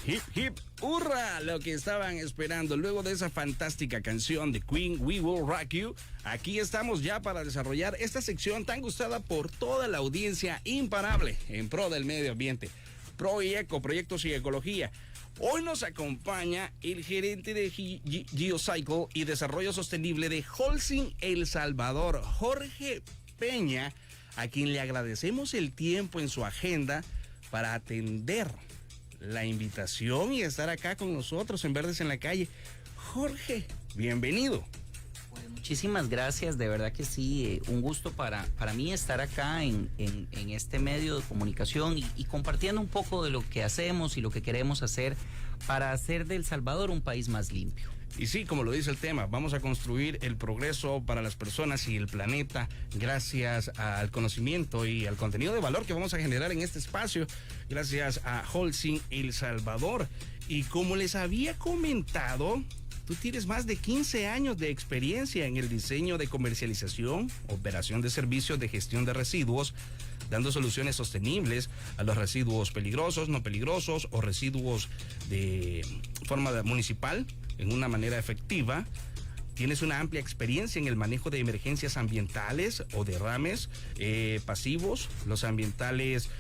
Hip, hip, hurra, lo que estaban esperando. Luego de esa fantástica canción de Queen, We Will Rock You, aquí estamos ya para desarrollar esta sección tan gustada por toda la audiencia, imparable en pro del medio ambiente, pro y eco, proyectos y ecología. Hoy nos acompaña el gerente de Geocycle y Desarrollo Sostenible de Holcim El Salvador, Jorge Peña, a quien le agradecemos el tiempo en su agenda para atender la invitación y estar acá con nosotros en Verdes en la Calle. Jorge, bienvenido. Pues muchísimas gracias, de verdad que sí, un gusto para mí estar acá en este medio de comunicación y compartiendo un poco de lo que hacemos y lo que queremos hacer para hacer de El Salvador un país más limpio. Y sí, como lo dice el tema, vamos a construir el progreso para las personas y el planeta gracias al conocimiento y al contenido de valor que vamos a generar en este espacio, gracias a Holcim El Salvador. Y como les había comentado, tú tienes más de 15 años de experiencia en el diseño de comercialización, operación de servicios de gestión de residuos, dando soluciones sostenibles a los residuos peligrosos, no peligrosos o residuos de forma municipal en una manera efectiva. Tienes una amplia experiencia en el manejo de emergencias ambientales o derrames pasivos. Los ambientales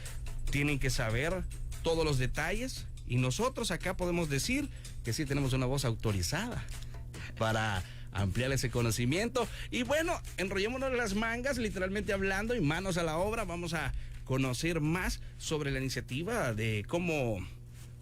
tienen que saber todos los detalles y nosotros acá podemos decir que sí tenemos una voz autorizada para ampliar ese conocimiento. Y bueno, enrollémonos las mangas, literalmente hablando, y manos a la obra. Vamos a conocer más sobre la iniciativa de cómo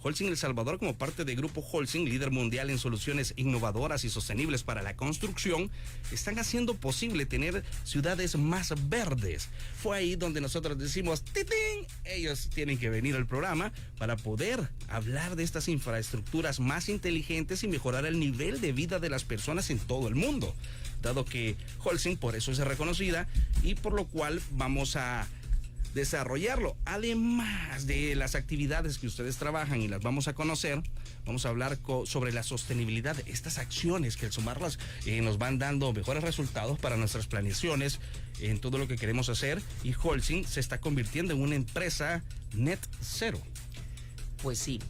Holcim El Salvador, como parte del grupo Holcim, líder mundial en soluciones innovadoras y sostenibles para la construcción, están haciendo posible tener ciudades más verdes. Fue ahí donde nosotros decimos, ¡titín! Ellos tienen que venir al programa para poder hablar de estas infraestructuras más inteligentes y mejorar el nivel de vida de las personas en todo el mundo, dado que Holcim por eso es reconocida y por lo cual vamos a desarrollarlo. Además de las actividades que ustedes trabajan y las vamos a conocer, vamos a hablar sobre la sostenibilidad de estas acciones que al sumarlas nos van dando mejores resultados para nuestras planeaciones en todo lo que queremos hacer, y Holcim se está convirtiendo en una empresa net cero. Pues sí,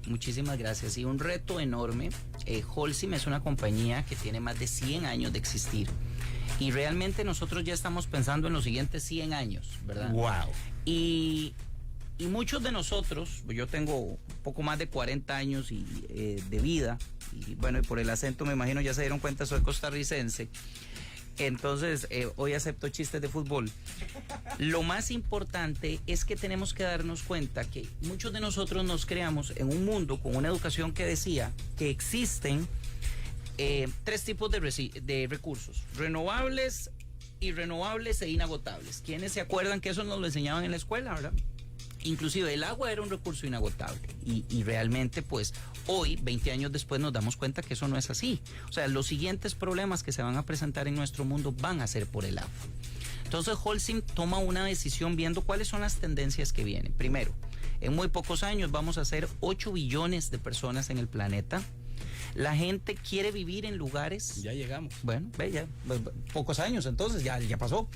muchísimas gracias. Y un reto enorme. Holcim es una compañía que tiene más de 100 años de existir. Y realmente nosotros ya estamos pensando en los siguientes 100 años, ¿verdad? ¡Wow! Y muchos de nosotros, yo tengo un poco más de 40 años de vida, y bueno, y por el acento me imagino ya se dieron cuenta, soy costarricense. Entonces, hoy acepto chistes de fútbol. Lo más importante es que tenemos que darnos cuenta que muchos de nosotros nos creamos en un mundo con una educación que decía que existen 3 tipos de recursos: renovables, irrenovables e inagotables. ¿Quiénes se acuerdan que eso nos lo enseñaban en la escuela, verdad? Inclusive el agua era un recurso inagotable y realmente pues hoy, 20 años después, nos damos cuenta que eso no es así. O sea, los siguientes problemas que se van a presentar en nuestro mundo van a ser por el agua. Entonces Holcim toma una decisión viendo cuáles son las tendencias que vienen. Primero, en muy pocos años vamos a ser 8 billones de personas en el planeta. La gente quiere vivir en lugares. Ya llegamos. Bueno, ve ya, pocos años, entonces ya pasó.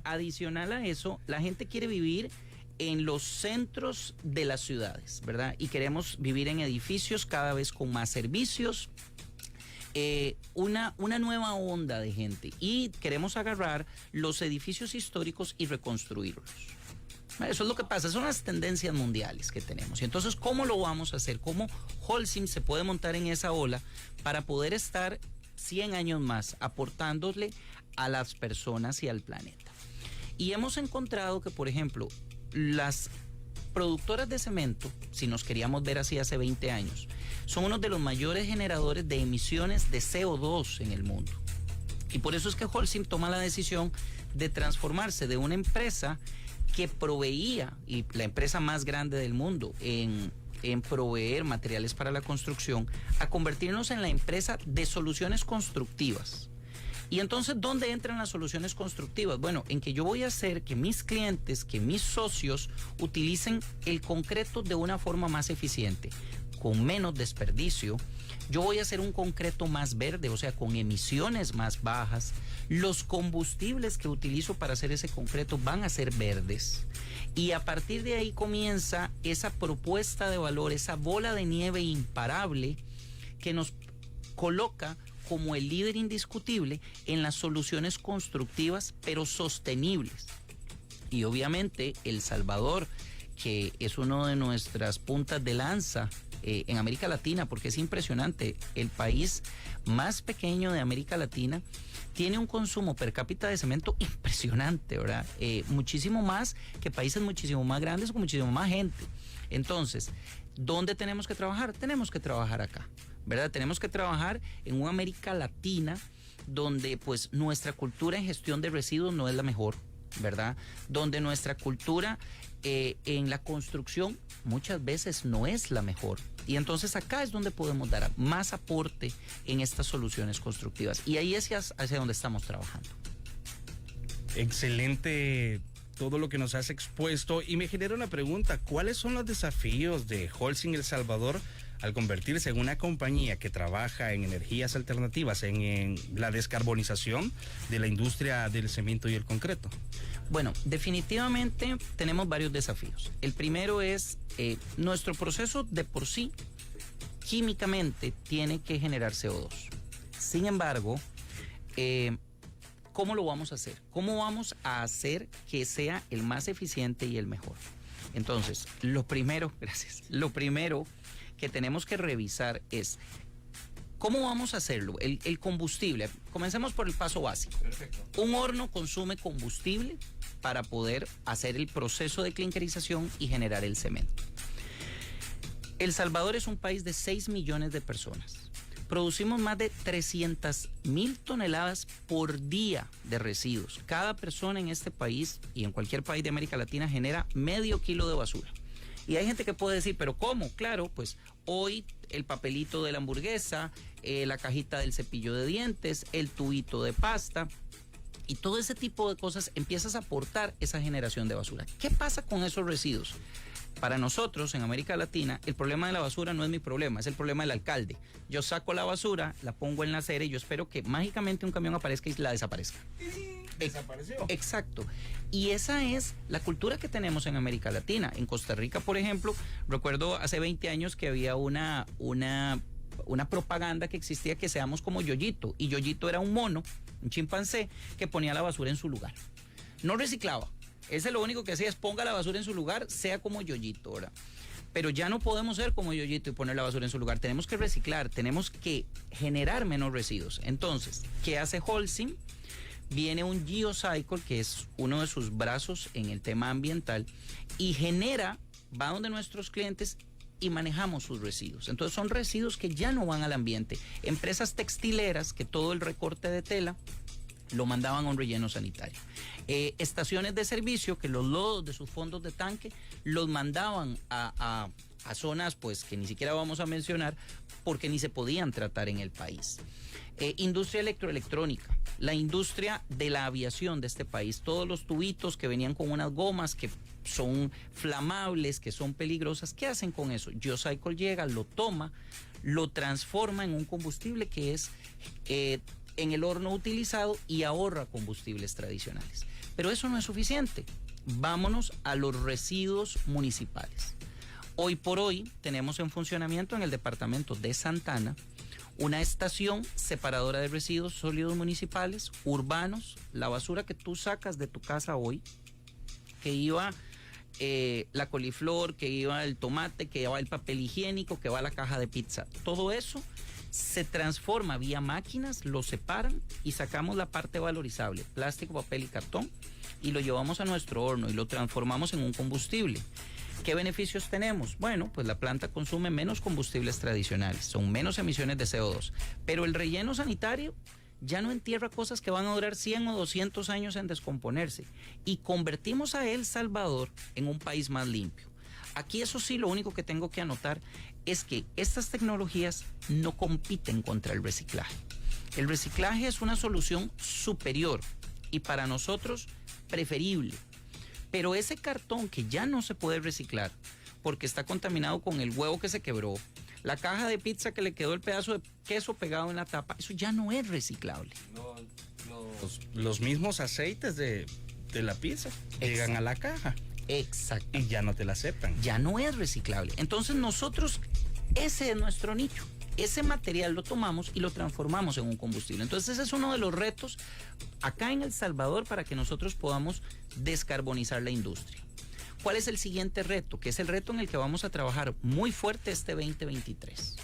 Adicional a eso, la gente quiere vivir en los centros de las ciudades, ¿verdad? Y queremos vivir en edificios cada vez con más servicios. Una nueva onda de gente, y queremos agarrar los edificios históricos y reconstruirlos. Eso es lo que pasa, son las tendencias mundiales que tenemos. Y entonces, ¿cómo lo vamos a hacer? ¿Cómo Holcim se puede montar en esa ola para poder estar 100 años más aportándole a las personas y al planeta? Y hemos encontrado que, por ejemplo, las productoras de cemento, si nos queríamos ver así hace 20 años, son uno de los mayores generadores de emisiones de CO2 en el mundo. Y por eso es que Holcim toma la decisión de transformarse de una empresa que proveía, y la empresa más grande del mundo en proveer materiales para la construcción, a convertirnos en la empresa de soluciones constructivas. Y entonces, ¿dónde entran las soluciones constructivas? Bueno, en que yo voy a hacer que mis clientes, que mis socios utilicen el concreto de una forma más eficiente. con menos desperdicio. Yo voy a hacer un concreto más verde, o sea, con emisiones más bajas. Los combustibles que utilizo para hacer ese concreto van a ser verdes. Y a partir de ahí comienza esa propuesta de valor, esa bola de nieve imparable que nos coloca como el líder indiscutible en las soluciones constructivas, pero sostenibles. Y obviamente El Salvador, que es uno de nuestras puntas de lanza en América Latina, porque es impresionante, el país más pequeño de América Latina tiene un consumo per cápita de cemento impresionante, ¿verdad? Muchísimo más que países muchísimo más grandes con muchísimo más gente. Entonces, ¿dónde tenemos que trabajar? Tenemos que trabajar acá, ¿verdad? Tenemos que trabajar en una América Latina donde pues nuestra cultura en gestión de residuos no es la mejor, ¿verdad? Donde nuestra cultura en la construcción muchas veces no es la mejor. Y entonces acá es donde podemos dar más aporte en estas soluciones constructivas. Y ahí es hacia donde estamos trabajando. Excelente todo lo que nos has expuesto. Y me genera una pregunta: ¿cuáles son los desafíos de Holcim El Salvador al convertirse en una compañía que trabaja en energías alternativas, en la descarbonización de la industria del cemento y el concreto? Bueno, definitivamente tenemos varios desafíos. El primero es nuestro proceso de por sí, químicamente, tiene que generar CO2. Sin embargo, ¿cómo lo vamos a hacer? ¿Cómo vamos a hacer que sea el más eficiente y el mejor? Entonces, lo primero que tenemos que revisar es ¿cómo vamos a hacerlo? El combustible. Comencemos por el paso básico. Perfecto. Un horno consume combustible para poder hacer el proceso de clinkerización y generar el cemento. El Salvador es un país de 6 millones de personas. Producimos más de 300,000 toneladas por día de residuos. Cada persona en este país y en cualquier país de América Latina genera medio kilo de basura. Y hay gente que puede decir, ¿pero cómo? Claro, pues hoy el papelito de la hamburguesa, la cajita del cepillo de dientes, el tubito de pasta y todo ese tipo de cosas empiezas a aportar esa generación de basura. ¿Qué pasa con esos residuos? Para nosotros en América Latina el problema de la basura no es mi problema, es el problema del alcalde. Yo saco la basura, la pongo en la acera y yo espero que mágicamente un camión aparezca y la desaparezca. Desapareció. Exacto. Y esa es la cultura que tenemos en América Latina. En Costa Rica, por ejemplo, recuerdo hace 20 años que había una propaganda que existía que seamos como Yoyito. Y Yoyito era un mono, un chimpancé, que ponía la basura en su lugar. No reciclaba. Ese lo único que hacía es ponga la basura en su lugar, sea como Yoyito, ¿verdad? Pero ya no podemos ser como Yoyito y poner la basura en su lugar. Tenemos que reciclar, tenemos que generar menos residuos. Entonces, ¿qué hace Holcim? Viene un GeoCycle, que es uno de sus brazos en el tema ambiental, y va donde nuestros clientes y manejamos sus residuos. Entonces son residuos que ya no van al ambiente. Empresas textileras que todo el recorte de tela lo mandaban a un relleno sanitario. Estaciones de servicio que los lodos de sus fondos de tanque los mandaban a zonas pues que ni siquiera vamos a mencionar porque ni se podían tratar en el país. Industria electroelectrónica, la industria de la aviación de este país, todos los tubitos que venían con unas gomas que son flamables, que son peligrosas, ¿qué hacen con eso? GeoCycle llega, lo toma, lo transforma en un combustible que es en el horno utilizado y ahorra combustibles tradicionales. Pero eso no es suficiente. Vámonos a los residuos municipales. Hoy por hoy tenemos en funcionamiento en el departamento de Santana una estación separadora de residuos sólidos municipales, urbanos, la basura que tú sacas de tu casa hoy, que iba la coliflor, que iba el tomate, que iba el papel higiénico, que va la caja de pizza. Todo eso se transforma vía máquinas, lo separan y sacamos la parte valorizable, plástico, papel y cartón, y lo llevamos a nuestro horno y lo transformamos en un combustible. ¿Qué beneficios tenemos? Bueno, pues la planta consume menos combustibles tradicionales, son menos emisiones de CO2, pero el relleno sanitario ya no entierra cosas que van a durar 100 o 200 años en descomponerse y convertimos a El Salvador en un país más limpio. Aquí eso sí, lo único que tengo que anotar es que estas tecnologías no compiten contra el reciclaje. El reciclaje es una solución superior y para nosotros preferible. Pero ese cartón que ya no se puede reciclar porque está contaminado con el huevo que se quebró, La caja de pizza que le quedó el pedazo de queso pegado en la tapa, eso ya no es reciclable. Los mismos aceites de la pizza llegan a la caja. Exacto. Y ya no te la aceptan. Ya no es reciclable. Entonces nosotros, ese es nuestro nicho. Ese material lo tomamos y lo transformamos en un combustible. Entonces ese es uno de los retos acá en El Salvador para que nosotros podamos descarbonizar la industria. ¿Cuál es el siguiente reto? Que es el reto en el que vamos a trabajar muy fuerte este 2023.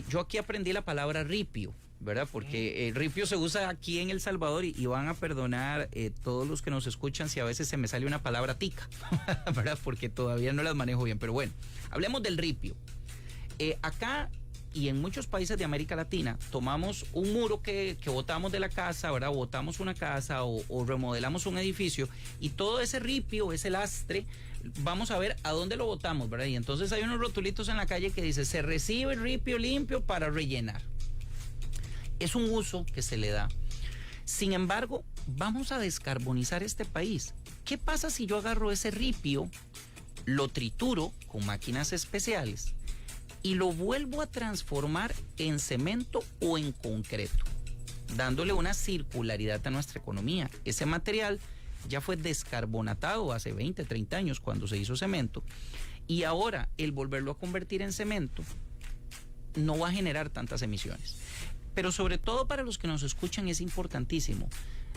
Yo aquí aprendí la palabra ripio, ¿verdad? Porque ripio se usa aquí en El Salvador y van a perdonar todos los que nos escuchan si a veces se me sale una palabra tica, ¿verdad? Porque todavía no las manejo bien. Pero bueno, hablemos del ripio. Acá y en muchos países de América Latina tomamos un muro que botamos de la casa, ¿verdad? Botamos una casa o remodelamos un edificio y todo ese ripio, ese lastre, vamos a ver a dónde lo botamos, ¿verdad? Y entonces hay unos rotulitos en la calle que dice, se recibe ripio limpio para rellenar. Es un uso que se le da. Sin embargo, vamos a descarbonizar este país. ¿Qué pasa si yo agarro ese ripio, lo trituro con máquinas especiales y lo vuelvo a transformar en cemento o en concreto, dándole una circularidad a nuestra economía? Ese material ya fue descarbonatado hace 20, 30 años cuando se hizo cemento, y ahora el volverlo a convertir en cemento no va a generar tantas emisiones. Pero sobre todo para los que nos escuchan es importantísimo.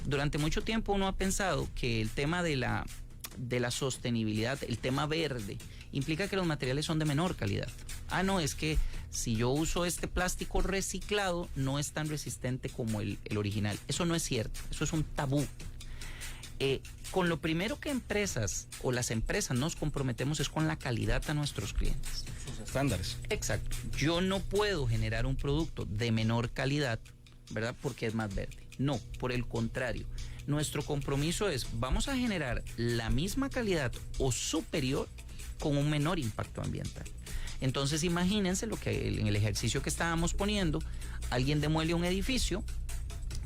Durante mucho tiempo uno ha pensado que el tema de la sostenibilidad, el tema verde, implica que los materiales son de menor calidad. Ah, no, es que si yo uso este plástico reciclado no es tan resistente como el original. Eso no es cierto, eso es un tabú. Con lo primero que las empresas nos comprometemos es con la calidad a nuestros clientes. Sus estándares. Exacto. Yo no puedo generar un producto de menor calidad, ¿verdad? Porque es más verde. No, por el contrario. Nuestro compromiso es, vamos a generar la misma calidad o superior con un menor impacto ambiental. Entonces imagínense en el ejercicio que estábamos poniendo, alguien demuele un edificio,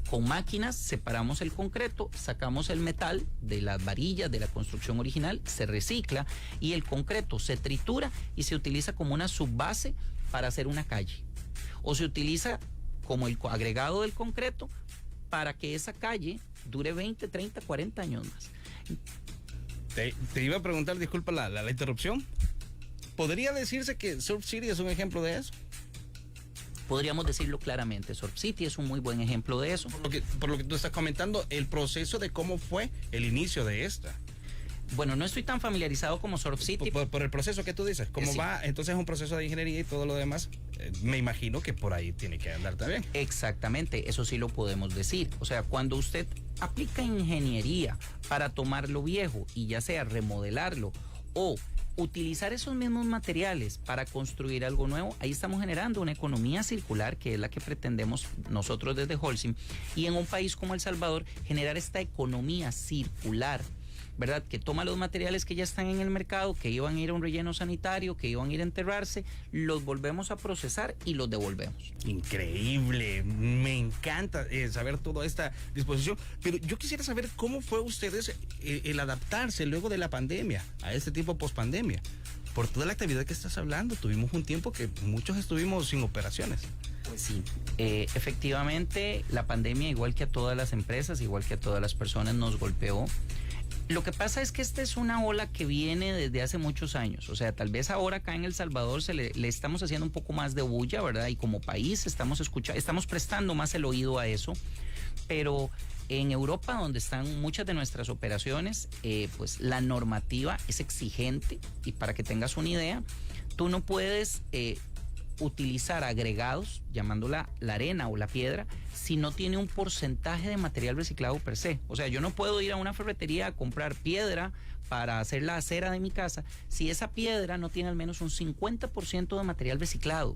con máquinas separamos el concreto, sacamos el metal de las varillas de la construcción original, se recicla y el concreto se tritura y se utiliza como una subbase para hacer una calle. O se utiliza como el agregado del concreto para que esa calle dure 20, 30, 40 años más. Te iba a preguntar, disculpa la interrupción. ¿Podría decirse que Surf City es un ejemplo de eso? Podríamos decirlo claramente. Surf City es un muy buen ejemplo de eso. Por lo que tú estás comentando, el proceso de cómo fue el inicio de esta. Bueno, no estoy tan familiarizado como Surf City. Por el proceso que tú dices, ¿cómo va? Entonces es un proceso de ingeniería y todo lo demás. Me imagino que por ahí tiene que andar también. Exactamente, eso sí lo podemos decir. O sea, cuando usted aplica ingeniería para tomar lo viejo y ya sea remodelarlo o utilizar esos mismos materiales para construir algo nuevo, ahí estamos generando una economía circular que es la que pretendemos nosotros desde Holcim, y en un país como El Salvador generar esta economía circular, ¿verdad? Que toma los materiales que ya están en el mercado, que iban a ir a un relleno sanitario, que iban a ir a enterrarse, los volvemos a procesar y los devolvemos. Increíble, me encanta saber toda esta disposición, pero yo quisiera saber cómo fue ustedes el adaptarse luego de la pandemia a este tipo pospandemia. Por toda la actividad que estás hablando, tuvimos un tiempo que muchos estuvimos sin operaciones. Pues sí, efectivamente la pandemia, igual que a todas las empresas, igual que a todas las personas, nos golpeó. Lo que pasa es que esta es una ola que viene desde hace muchos años. O sea, tal vez ahora acá en El Salvador le estamos haciendo un poco más de bulla, ¿verdad? Y como país estamos prestando más el oído a eso. Pero en Europa, donde están muchas de nuestras operaciones, pues la normativa es exigente. Y para que tengas una idea, tú no puedes utilizar agregados, llamándola la arena o la piedra, si no tiene un porcentaje de material reciclado per se. O sea, yo no puedo ir a una ferretería a comprar piedra para hacer la acera de mi casa si esa piedra no tiene al menos un 50% de material reciclado.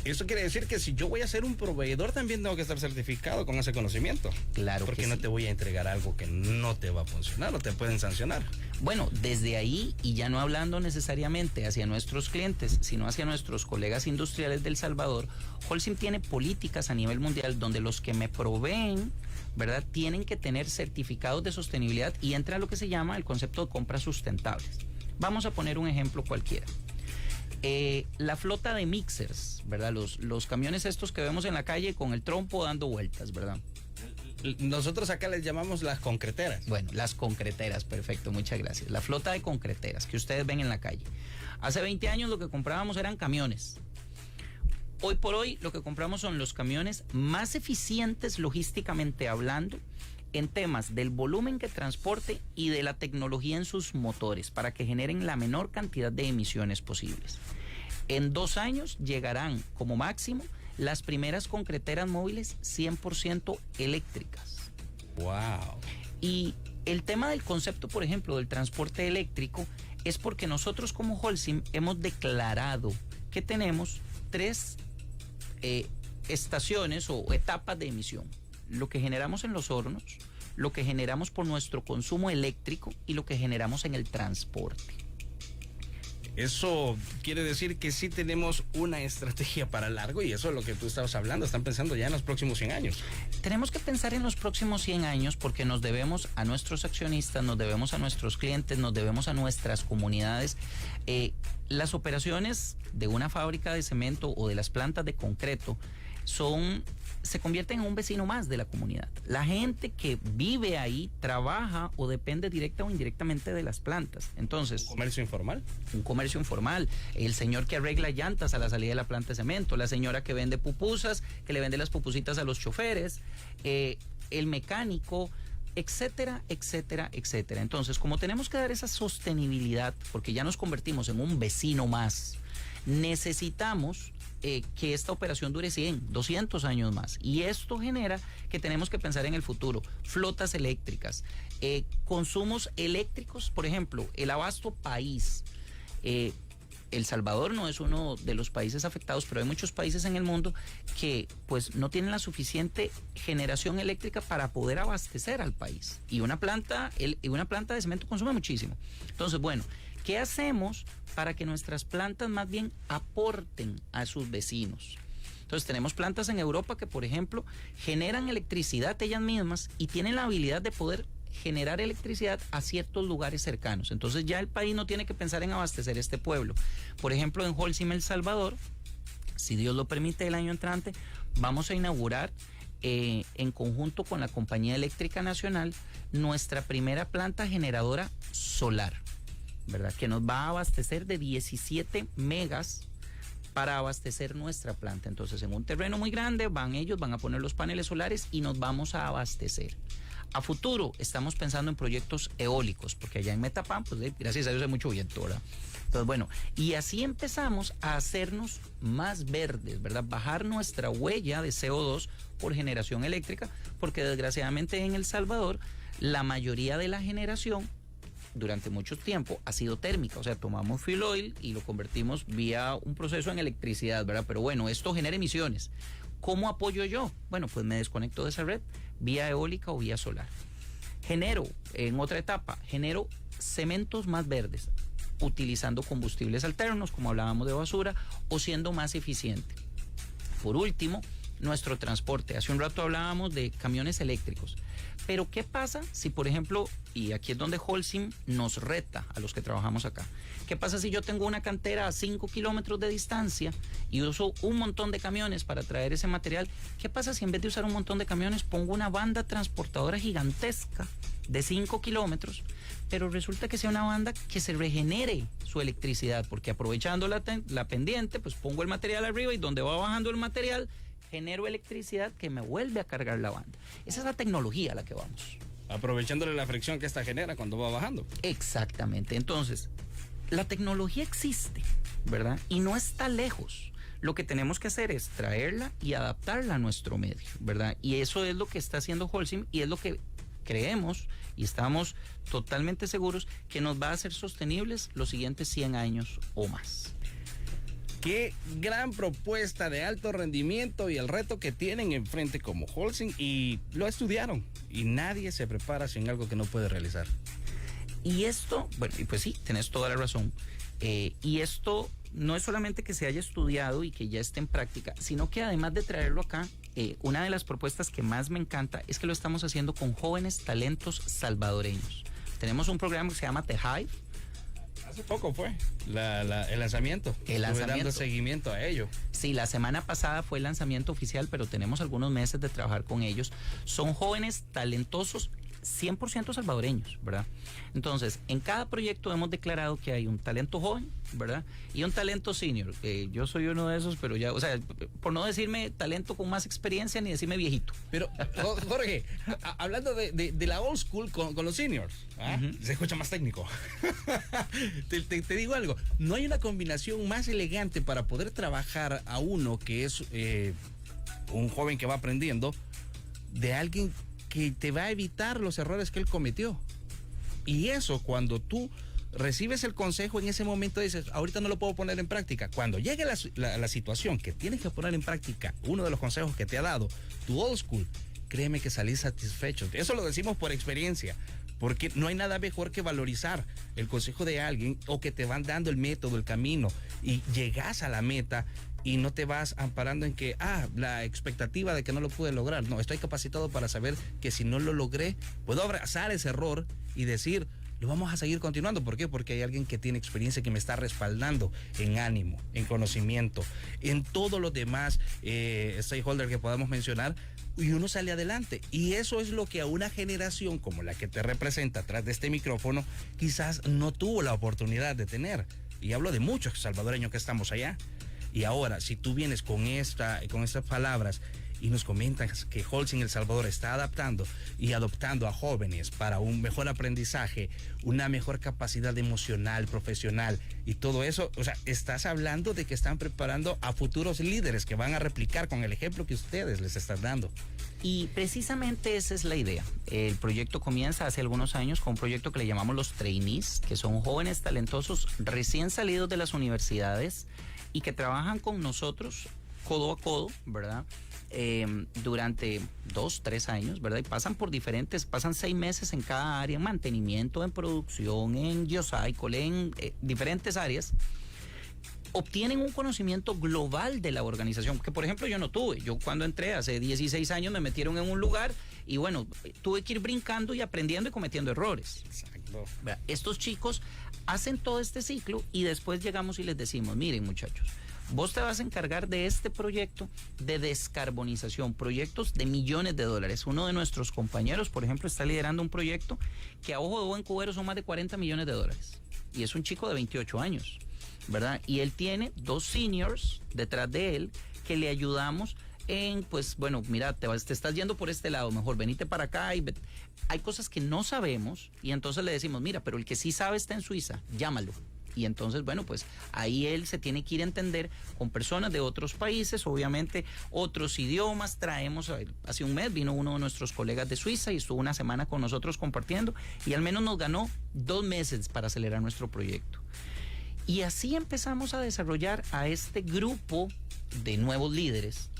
Eso quiere decir que si yo voy a ser un proveedor también tengo que estar certificado con ese conocimiento. Claro. Porque que no sí. te voy a entregar algo que no te va a funcionar o te pueden sancionar. Bueno, desde ahí, y ya no hablando necesariamente hacia nuestros clientes, sino hacia nuestros colegas industriales de El Salvador, Holcim tiene políticas a nivel mundial donde los que me proveen, ¿verdad?, tienen que tener certificados de sostenibilidad y entra lo que se llama el concepto de compras sustentables. Vamos a poner un ejemplo cualquiera. La flota de mixers, ¿verdad? Los camiones estos que vemos en la calle con el trompo dando vueltas, ¿verdad? Nosotros acá les llamamos las concreteras. Bueno, las concreteras, perfecto, muchas gracias. La flota de concreteras que ustedes ven en la calle. Hace 20 años lo que comprábamos eran camiones. Hoy por hoy lo que compramos son los camiones más eficientes logísticamente hablando en temas del volumen que transporte y de la tecnología en sus motores para que generen la menor cantidad de emisiones posibles. En 2 años llegarán como máximo las primeras concreteras móviles 100% eléctricas. ¡Wow! Y el tema del concepto, por ejemplo, del transporte eléctrico es porque nosotros como Holcim hemos declarado que tenemos 3 estaciones o etapas de emisión. Lo que generamos en los hornos, lo que generamos por nuestro consumo eléctrico y lo que generamos en el transporte. Eso quiere decir que sí tenemos una estrategia para largo, y eso es lo que tú estabas hablando. Están pensando ya en los próximos 100 años. Tenemos que pensar en los próximos 100 años porque nos debemos a nuestros accionistas, nos debemos a nuestros clientes, nos debemos a nuestras comunidades. Las operaciones de una fábrica de cemento o de las plantas de concreto se convierten en un vecino más de la comunidad. La gente que vive ahí trabaja o depende directa o indirectamente de las plantas. Entonces, ¿Un comercio informal? Un comercio informal. El señor que arregla llantas a la salida de la planta de cemento, la señora que vende pupusas, que le vende las pupusitas a los choferes, el mecánico, etcétera, etcétera, etcétera. Entonces, como tenemos que dar esa sostenibilidad, porque ya nos convertimos en un vecino más, necesitamos que esta operación dure 100, 200 años más. Y esto genera que tenemos que pensar en el futuro. Flotas eléctricas, consumos eléctricos, por ejemplo, el abasto país. El Salvador no es uno de los países afectados, pero hay muchos países en el mundo que pues no tienen la suficiente generación eléctrica para poder abastecer al país. Y una planta de cemento consume muchísimo. Entonces, bueno, ¿qué hacemos para que nuestras plantas más bien aporten a sus vecinos? Entonces tenemos plantas en Europa que, por ejemplo, generan electricidad ellas mismas y tienen la habilidad de poder generar electricidad a ciertos lugares cercanos. Entonces ya el país no tiene que pensar en abastecer este pueblo. Por ejemplo, en Holcim, El Salvador, si Dios lo permite, el año entrante, vamos a inaugurar en conjunto con la Compañía Eléctrica Nacional nuestra primera planta generadora solar, ¿verdad? Que nos va a abastecer de 17 megas para abastecer nuestra planta. Entonces, en un terreno muy grande, ellos van a poner los paneles solares y nos vamos a abastecer. A futuro, estamos pensando en proyectos eólicos, porque allá en Metapán, pues gracias a Dios hay mucho viento, ¿verdad? Entonces, bueno, y así empezamos a hacernos más verdes, ¿verdad? Bajar nuestra huella de CO2 por generación eléctrica, porque desgraciadamente en El Salvador, la mayoría de la generación durante mucho tiempo ha sido térmica, o sea, tomamos fuel oil y lo convertimos vía un proceso en electricidad, ¿verdad? Pero bueno, esto genera emisiones. ¿Cómo apoyo yo? Bueno, pues me desconecto de esa red, vía eólica o vía solar. En otra etapa, genero cementos más verdes, utilizando combustibles alternos, como hablábamos de basura, o siendo más eficiente. Por último, nuestro transporte. Hace un rato hablábamos de camiones eléctricos. Pero ¿qué pasa si, por ejemplo, y aquí es donde Holcim nos reta a los que trabajamos acá, qué pasa si yo tengo una cantera a 5 kilómetros de distancia y uso un montón de camiones para traer ese material? ¿Qué pasa si en vez de usar un montón de camiones pongo una banda transportadora gigantesca de 5 kilómetros, pero resulta que sea una banda que se regenere su electricidad, porque aprovechando la pendiente, pues pongo el material arriba y donde va bajando el material, genero electricidad que me vuelve a cargar la banda. Esa es la tecnología a la que vamos. Aprovechándole la fricción que esta genera cuando va bajando. Exactamente. Entonces, la tecnología existe, ¿verdad? Y no está lejos. Lo que tenemos que hacer es traerla y adaptarla a nuestro medio, ¿verdad? Y eso es lo que está haciendo Holcim y es lo que creemos y estamos totalmente seguros que nos va a hacer sostenibles los siguientes 100 años o más. Qué gran propuesta de alto rendimiento y el reto que tienen enfrente como Holcim, y lo estudiaron, y nadie se prepara sin algo que no puede realizar. Y esto, bueno, y pues sí, tenés toda la razón, y esto no es solamente que se haya estudiado y que ya esté en práctica, sino que además de traerlo acá, una de las propuestas que más me encanta es que lo estamos haciendo con jóvenes talentos salvadoreños. Tenemos un programa que se llama The Hive. Hace poco fue el lanzamiento. El lanzamiento. Estuve dando seguimiento a ello. Sí, la semana pasada fue el lanzamiento oficial, pero tenemos algunos meses de trabajar con ellos. Son jóvenes talentosos, 100% salvadoreños, ¿verdad? Entonces, en cada proyecto hemos declarado que hay un talento joven, ¿verdad? Y un talento senior. Yo soy uno de esos, pero ya, o sea, por no decirme talento con más experiencia ni decirme viejito. Pero, Jorge, hablando de la old school con los seniors, se escucha más técnico. te digo algo, no hay una combinación más elegante para poder trabajar a uno que es un joven que va aprendiendo, de alguien que te va a evitar los errores que él cometió. Y eso, cuando tú recibes el consejo, en ese momento dices, ahorita no lo puedo poner en práctica. Cuando llegue la situación que tienes que poner en práctica uno de los consejos que te ha dado tu old school, créeme que salís satisfecho. Eso lo decimos por experiencia, porque no hay nada mejor que valorizar el consejo de alguien, o que te van dando el método, el camino, y llegas a la meta y no te vas amparando en que, la expectativa de que no lo pude lograr. No, estoy capacitado para saber que si no lo logré, puedo abrazar ese error y decir, lo vamos a seguir continuando. ¿Por qué? Porque hay alguien que tiene experiencia, que me está respaldando en ánimo, en conocimiento, en todos los demás stakeholders que podamos mencionar, y uno sale adelante. Y eso es lo que a una generación como la que te representa atrás de este micrófono quizás no tuvo la oportunidad de tener. Y hablo de muchos salvadoreños que estamos allá. Y ahora, si tú vienes con estas palabras y nos comentas que Holcim El Salvador está adaptando y adoptando a jóvenes para un mejor aprendizaje, una mejor capacidad emocional, profesional y todo eso, o sea, estás hablando de que están preparando a futuros líderes que van a replicar con el ejemplo que ustedes les están dando. Y precisamente esa es la idea. El proyecto comienza hace algunos años con un proyecto que le llamamos los trainees, que son jóvenes talentosos recién salidos de las universidades y que trabajan con nosotros codo a codo, ¿verdad? Durante 2-3 años, ¿verdad? Y pasan 6 meses en cada área, en mantenimiento, en producción, en geocycle, en diferentes áreas. Obtienen un conocimiento global de la organización, que por ejemplo yo no tuve. Yo cuando entré hace 16 años me metieron en un lugar y bueno, tuve que ir brincando y aprendiendo y cometiendo errores. Exacto. Estos chicos hacen todo este ciclo y después llegamos y les decimos, miren muchachos, vos te vas a encargar de este proyecto de descarbonización, proyectos de millones de dólares. Uno de nuestros compañeros, por ejemplo, está liderando un proyecto que a ojo de buen cubero son más de 40 millones de dólares. Y es un chico de 28 años, ¿verdad? Y él tiene 2 seniors detrás de él que le ayudamos en, pues, bueno, mira, te estás yendo por este lado, mejor venite para acá. Hay cosas que no sabemos y entonces le decimos, mira, pero el que sí sabe está en Suiza, llámalo. Y entonces, bueno, pues ahí él se tiene que ir a entender con personas de otros países, obviamente otros idiomas. Hace un mes vino uno de nuestros colegas de Suiza y estuvo una semana con nosotros compartiendo y al menos nos ganó 2 meses para acelerar nuestro proyecto. Y así empezamos a desarrollar a este grupo de nuevos líderes,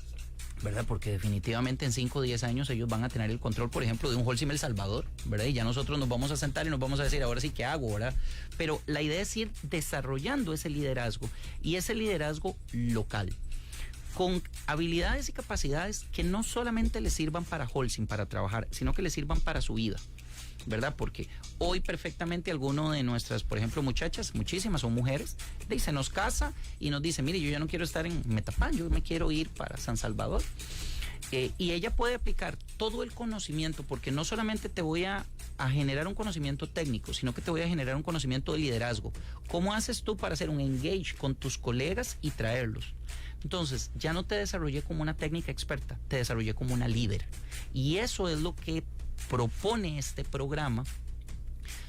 ¿verdad? Porque definitivamente en 5 o 10 años ellos van a tener el control, por ejemplo, de un Holcim El Salvador, ¿verdad? Y ya nosotros nos vamos a sentar y nos vamos a decir, ahora sí, ¿qué hago, verdad? Pero la idea es ir desarrollando ese liderazgo y ese liderazgo local, con habilidades y capacidades que no solamente les sirvan para Holcim, para trabajar, sino que les sirvan para su vida, ¿verdad? Porque hoy perfectamente alguno de nuestras, por ejemplo, muchachas, muchísimas son mujeres, se nos casa y nos dice, mire, yo ya no quiero estar en Metapán, yo me quiero ir para San Salvador. Y ella puede aplicar todo el conocimiento, porque no solamente te voy a generar un conocimiento técnico, sino que te voy a generar un conocimiento de liderazgo. ¿Cómo haces tú para hacer un engage con tus colegas y traerlos? Entonces, ya no te desarrollé como una técnica experta, te desarrollé como una líder. Y eso es lo que propone este programa,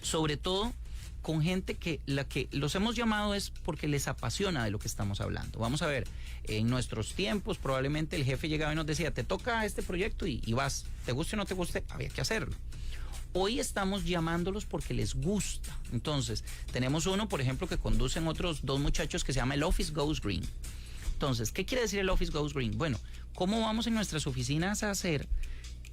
sobre todo con gente que los hemos llamado es porque les apasiona de lo que estamos hablando. Vamos a ver, en nuestros tiempos probablemente el jefe llegaba y nos decía, te toca este proyecto y vas, te guste o no te guste, había que hacerlo. Hoy estamos llamándolos porque les gusta. Entonces, tenemos uno, por ejemplo, que conducen otros 2 muchachos que se llama el Office Goes Green. Entonces, ¿qué quiere decir el Office Goes Green? Bueno, ¿cómo vamos en nuestras oficinas a hacer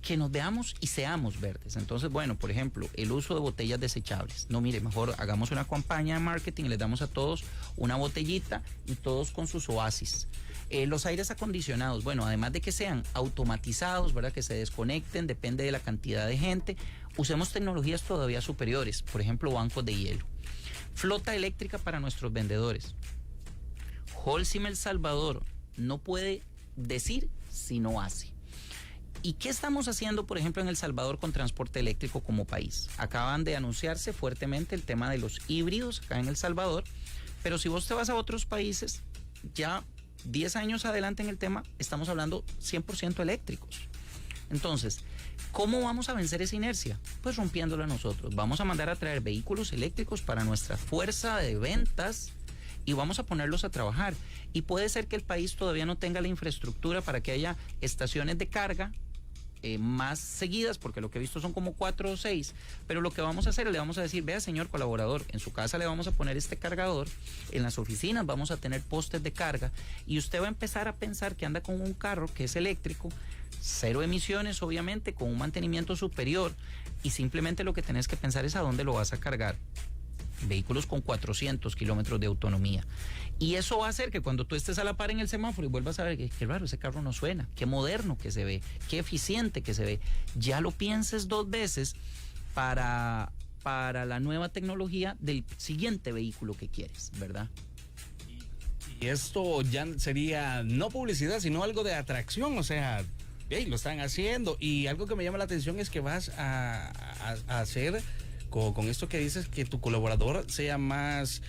que nos veamos y seamos verdes? Entonces, bueno, por ejemplo, el uso de botellas desechables. No, mire, mejor hagamos una campaña de marketing, les damos a todos una botellita y todos con sus oasis. Los aires acondicionados, bueno, además de que sean automatizados, ¿verdad? Que se desconecten, depende de la cantidad de gente, usemos tecnologías todavía superiores, por ejemplo, bancos de hielo. Flota eléctrica para nuestros vendedores. Holcim El Salvador no puede decir si no hace. ¿Y qué estamos haciendo, por ejemplo, en El Salvador con transporte eléctrico como país? Acaban de anunciarse fuertemente el tema de los híbridos acá en El Salvador, pero si vos te vas a otros países, ya 10 años adelante en el tema, estamos hablando 100% eléctricos. Entonces, ¿cómo vamos a vencer esa inercia? Pues rompiéndola nosotros. Vamos a mandar a traer vehículos eléctricos para nuestra fuerza de ventas y vamos a ponerlos a trabajar. Y puede ser que el país todavía no tenga la infraestructura para que haya estaciones de carga más seguidas, porque lo que he visto son como 4 o 6, pero lo que vamos a hacer, le vamos a decir, vea señor colaborador, en su casa le vamos a poner este cargador, en las oficinas vamos a tener postes de carga, y usted va a empezar a pensar que anda con un carro que es eléctrico, 0 emisiones obviamente, con un mantenimiento superior, y simplemente lo que tenés que pensar es a dónde lo vas a cargar. Vehículos con 400 kilómetros de autonomía. Y eso va a hacer que cuando tú estés a la par en el semáforo y vuelvas a ver que qué raro, ese carro no suena, qué moderno que se ve, qué eficiente que se ve, ya lo pienses 2 veces para la nueva tecnología del siguiente vehículo que quieres, ¿verdad? Y esto ya sería no publicidad, sino algo de atracción, o sea, hey, lo están haciendo. Y algo que me llama la atención es que vas a hacer con esto que dices, que tu colaborador sea más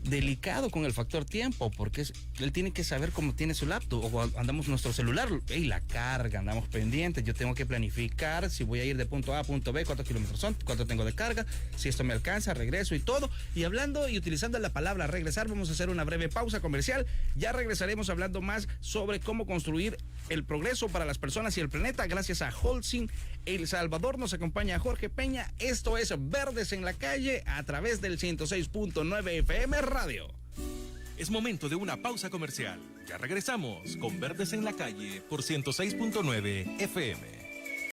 delicado con el factor tiempo, porque él tiene que saber cómo tiene su laptop, o andamos nuestro celular, la carga, andamos pendientes, yo tengo que planificar si voy a ir de punto A a punto B, cuántos kilómetros son, cuánto tengo de carga, si esto me alcanza, regreso y todo. Y hablando y utilizando la palabra regresar, vamos a hacer una breve pausa comercial, ya regresaremos hablando más sobre cómo construir el progreso para las personas y el planeta, gracias a Holcim El Salvador. Nos acompaña Jorge Peña, esto es Verdes en la Calle a través del 106.9 FM Radio. Es momento de una pausa comercial. Ya regresamos con Verdes en la Calle por 106.9 FM.